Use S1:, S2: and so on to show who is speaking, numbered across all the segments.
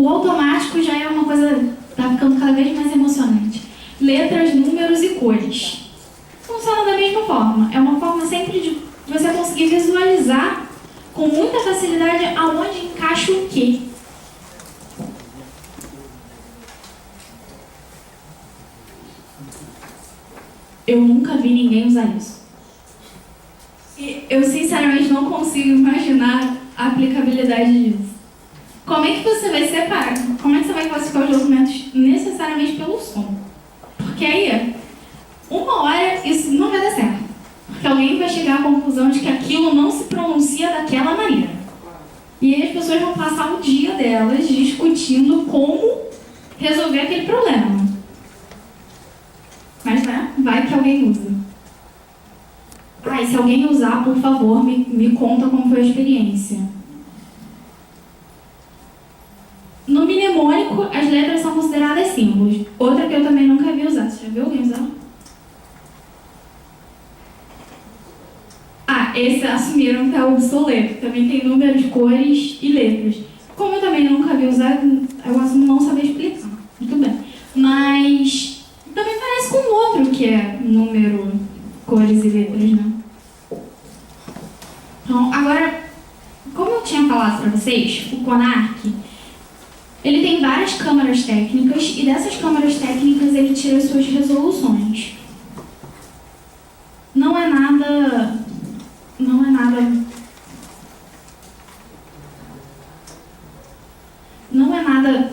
S1: O automático já é uma coisa, tá ficando cada vez mais emocionante. Letras, números e cores. Funciona da mesma forma. É uma forma sempre de você conseguir visualizar com muita facilidade aonde encaixa o quê. Eu nunca vi ninguém usar isso. E eu sinceramente não consigo imaginar a aplicabilidade disso. Como é que você vai separar? Como é que você vai classificar os documentos necessariamente pelo som? Porque aí, uma hora isso não vai dar certo. Porque alguém vai chegar à conclusão de que aquilo não se pronuncia daquela maneira. E aí as pessoas vão passar o dia delas discutindo como resolver aquele problema. Mas, né, vai que alguém usa. E se alguém usar, por favor, me conta como foi a experiência. No mnemônico, as letras são consideradas símbolos. Outra que eu também nunca vi usar. Você já viu alguém usar? Esse assumiram que é obsoleto. Também tem números, cores e letras. Como eu também nunca vi usar, eu assumo não saber explicar. Muito bem. Mas também parece com o outro, que é número, cores e letras, né? Então, agora, como eu tinha falado para vocês, o CONARC, ele tem várias câmaras técnicas e dessas câmaras técnicas ele tira as suas resoluções. Não é nada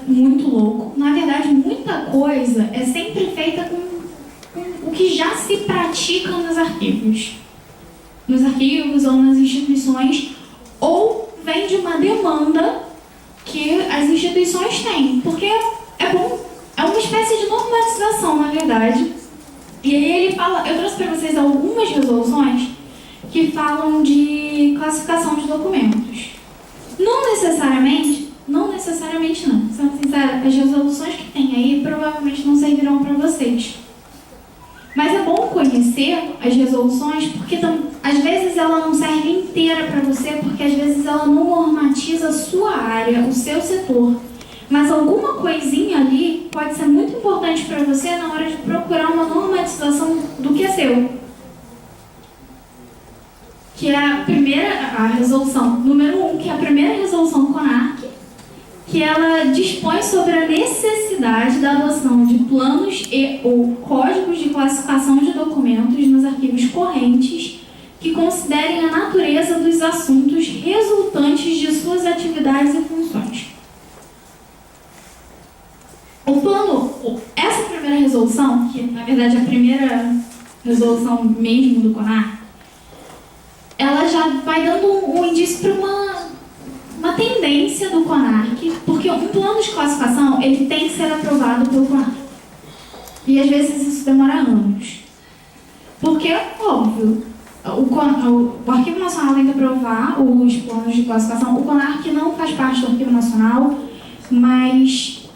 S1: muito louco. Na verdade, muita coisa é sempre feita com o que já se pratica nos arquivos. Nos arquivos ou nas instituições, ou vem de uma demanda que as instituições têm. Porque é bom, é uma espécie de normatização, na verdade. E aí ele fala, eu trouxe para vocês algumas resoluções que falam de classificação de documentos. Não necessariamente não. Sendo sincera, as resoluções que tem aí provavelmente não servirão para vocês. Mas é bom conhecer as resoluções, porque às vezes ela não serve inteira para você, porque às vezes ela não normatiza a sua área, o seu setor. Mas alguma coisinha ali pode ser muito importante para você na hora de procurar uma normatização do que é seu. Que é a resolução número 1, que é a primeira resolução do CONARC, que ela dispõe sobre a necessidade da adoção de planos ou códigos de classificação de documentos nos arquivos correntes que considerem a natureza dos assuntos resultantes de suas atividades e funções. Essa primeira resolução, que na verdade é a primeira resolução mesmo do CONARC, ela já vai dando um indício para uma tendência do CONARC, porque um plano de classificação ele tem que ser aprovado pelo CONARC. E às vezes isso demora anos. Porque, óbvio, o Arquivo Nacional tem que aprovar os planos de classificação. O CONARC não faz parte do Arquivo Nacional, mas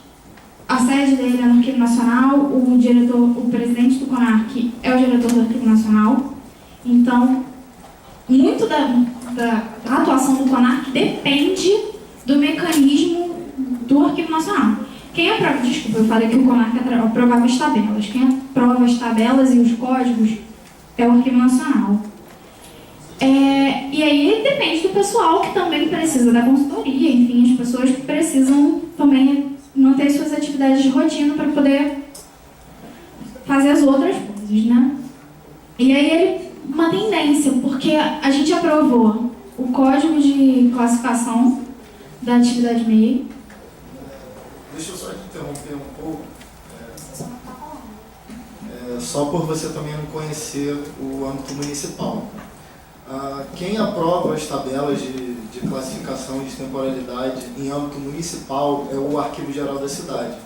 S1: a sede dele é no Arquivo Nacional, o presidente do CONARC é o diretor do Arquivo Nacional. Então, muito da atuação do CONARC depende do mecanismo do Arquivo Nacional. Quem aprova, desculpa, eu falei que o CONARC aprovava as tabelas. Quem aprova as tabelas e os códigos é o Arquivo Nacional. E aí depende do pessoal que também precisa da consultoria, enfim, as pessoas que precisam também manter suas atividades de rotina para poder fazer as outras coisas, né? E aí uma tendência, porque a gente aprovou o código de classificação da atividade MEI.
S2: Deixa eu só te interromper um pouco. Só por você também não conhecer o âmbito municipal. Quem aprova as tabelas de classificação e de temporalidade em âmbito municipal é o Arquivo Geral da Cidade.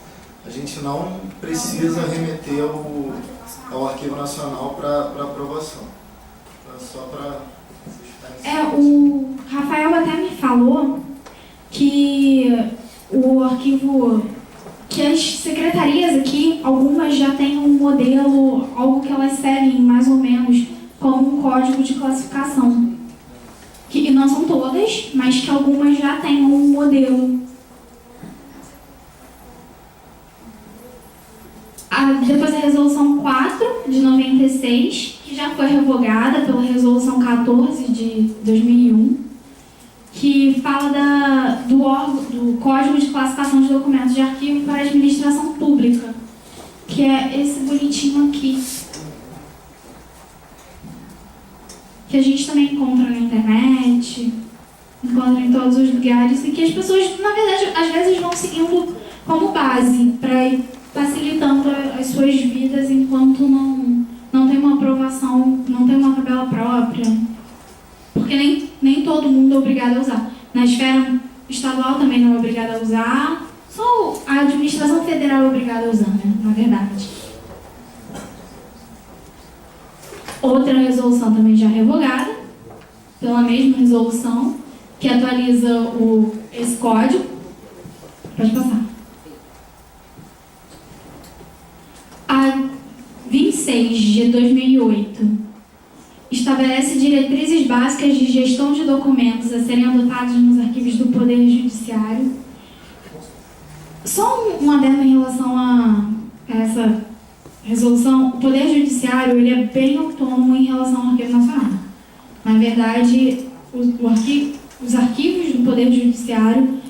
S2: A gente não precisa remeter ao Arquivo Nacional para aprovação. Só para...
S1: O Rafael até me falou que o arquivo, que as secretarias aqui, algumas já têm um modelo, algo que elas seguem mais ou menos como um código de classificação. E não são todas, mas que algumas já têm um modelo. Depois a Resolução 4, de 96, que já foi revogada pela Resolução 14, de 2001, que fala do Código de Classificação de Documentos de Arquivo para a Administração Pública, que é esse bonitinho aqui, que a gente também encontra na internet, encontra em todos os lugares, e que as pessoas, na verdade, às vezes vão seguindo como base para ir facilitando as suas vidas enquanto não tem uma aprovação, não tem uma tabela própria, porque nem todo mundo é obrigado a usar. Na esfera estadual também não é obrigado a usar, só a administração federal é obrigada a usar, né, na verdade. Outra resolução também já revogada, pela mesma resolução, que atualiza esse código. Pode passar. A 26 de 2008 estabelece diretrizes básicas de gestão de documentos a serem adotados nos arquivos do Poder Judiciário. Só um adendo em relação a essa resolução. O Poder Judiciário ele é bem autônomo em relação ao Arquivo Nacional. Na verdade, os arquivos do Poder Judiciário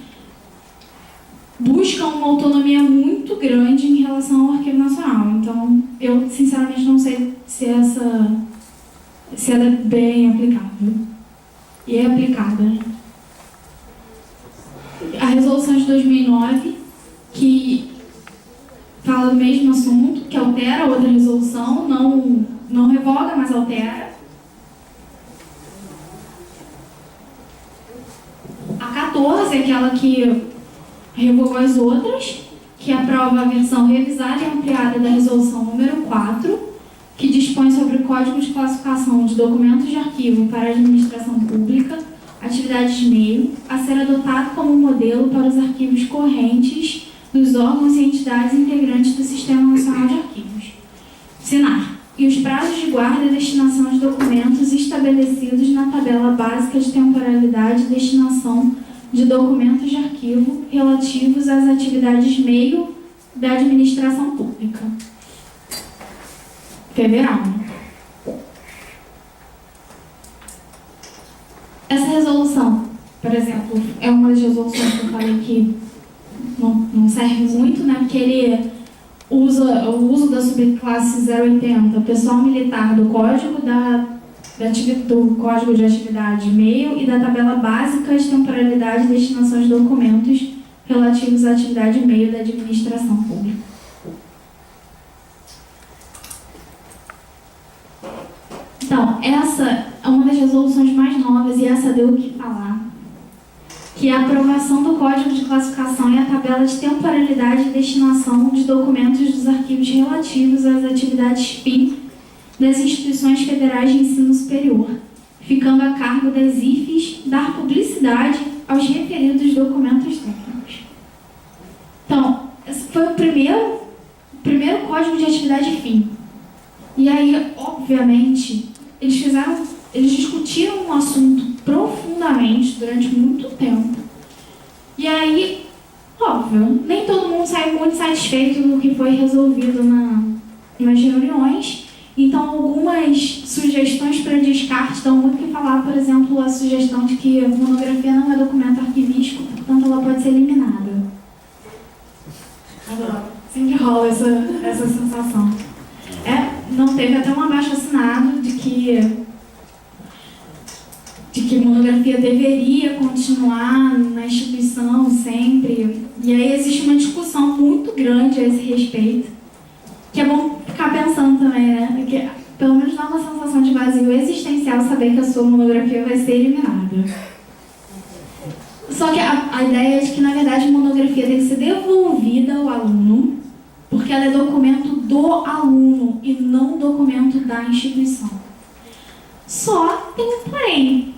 S1: buscam uma autonomia muito grande em relação ao Arquivo Nacional. Então, eu sinceramente não sei se ela é bem aplicável. E é aplicada. A resolução de 2009, que fala do mesmo assunto, que altera outra resolução, não revoga, mas altera. A 14 é aquela que revogou as outras, que aprova a versão revisada e ampliada da resolução número 4, que dispõe sobre o Código de Classificação de Documentos de Arquivo para a Administração Pública, atividades de meio, a ser adotado como modelo para os arquivos correntes dos órgãos e entidades integrantes do Sistema Nacional de Arquivos, SINAR, e os prazos de guarda e destinação de documentos estabelecidos na tabela básica de temporalidade e destinação de documentos de arquivo relativos às atividades meio da administração pública. Federal. Essa resolução, por exemplo, é uma das resoluções que eu falei que não serve muito, né? Porque ele usa o uso da subclasse 080, pessoal militar, do Código do Código de Atividade Meio e da tabela básica de temporalidade e destinação de documentos relativos à atividade meio da administração pública. Então, essa é uma das resoluções mais novas e essa deu o que falar, que é a aprovação do Código de Classificação e a tabela de temporalidade e destinação de documentos dos arquivos relativos às atividades fim das instituições federais de ensino superior, ficando a cargo das IFES dar publicidade aos referidos documentos técnicos. Então, esse foi o primeiro Código de Atividade fim. E aí, obviamente, eles discutiram um assunto profundamente durante muito tempo. E aí, óbvio, nem todo mundo saiu muito satisfeito do que foi resolvido nas reuniões. Então, algumas sugestões para descarte dão muito que falar. Por exemplo, a sugestão de que a monografia não é documento arquivístico, portanto, ela pode ser eliminada. Agora, sempre rola essa sensação. Não teve até um abaixo-assinado de que monografia deveria continuar na instituição sempre. E aí existe uma discussão muito grande a esse respeito, que é bom ficar pensando também, né? Porque pelo menos dá uma sensação de vazio existencial saber que a sua monografia vai ser eliminada. Só que a ideia é de que, na verdade, a monografia tem que ser devolvida ao aluno, porque ela é documento do aluno e não documento da instituição. Só tem um porém.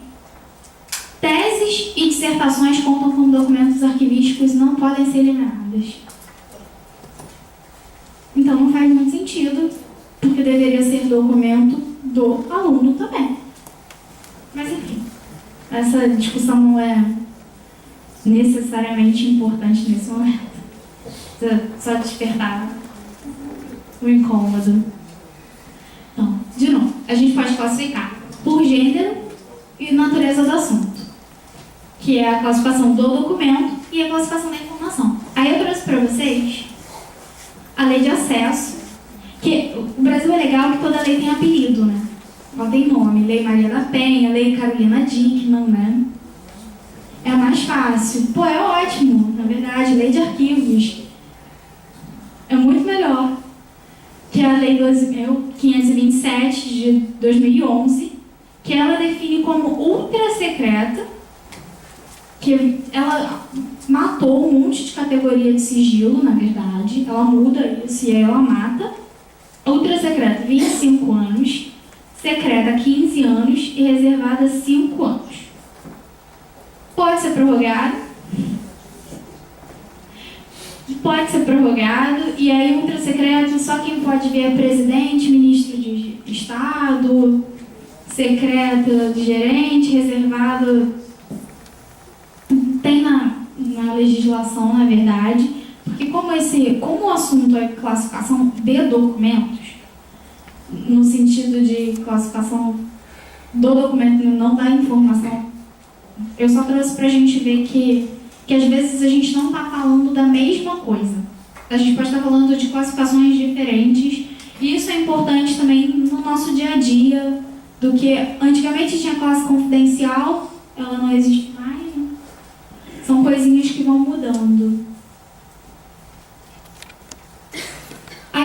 S1: Teses e dissertações contam como documentos arquivísticos e não podem ser eliminadas. Então não faz muito sentido, porque deveria ser documento do aluno também. Mas enfim, essa discussão não é necessariamente importante nesse momento. Só despertar o incômodo. Então, de novo, a gente pode classificar por gênero e natureza do assunto, que é a classificação do documento e a classificação da informação. Aí eu trouxe para vocês a lei de acesso, que o Brasil é legal que toda lei tem apelido, né? Ela tem nome, Lei Maria da Penha, Lei Carolina Dickmann, né? É mais fácil. Pô, é ótimo, na verdade, Lei de Arquivos. É muito melhor que a Lei 12.527 de 2011, que ela define como ultra secreta, que ela matou um monte de categoria de sigilo, na verdade. Ela muda isso e aí ela mata. Ultra secreta, 25 anos. Secreta, 15 anos. E reservada, 5 anos. Pode ser prorrogado. Pode ser prorrogado. E aí, ultra secreto, só quem pode ver é presidente, ministro de Estado, secreta de gerente, reservado. Tem na legislação, na verdade, porque como o assunto é classificação de documentos, no sentido de classificação do documento, não da informação, eu só trouxe para a gente ver que às vezes a gente não está falando da mesma coisa. A gente pode estar falando de classificações diferentes, e isso é importante também no nosso dia a dia, do que antigamente tinha classe confidencial, ela não existe.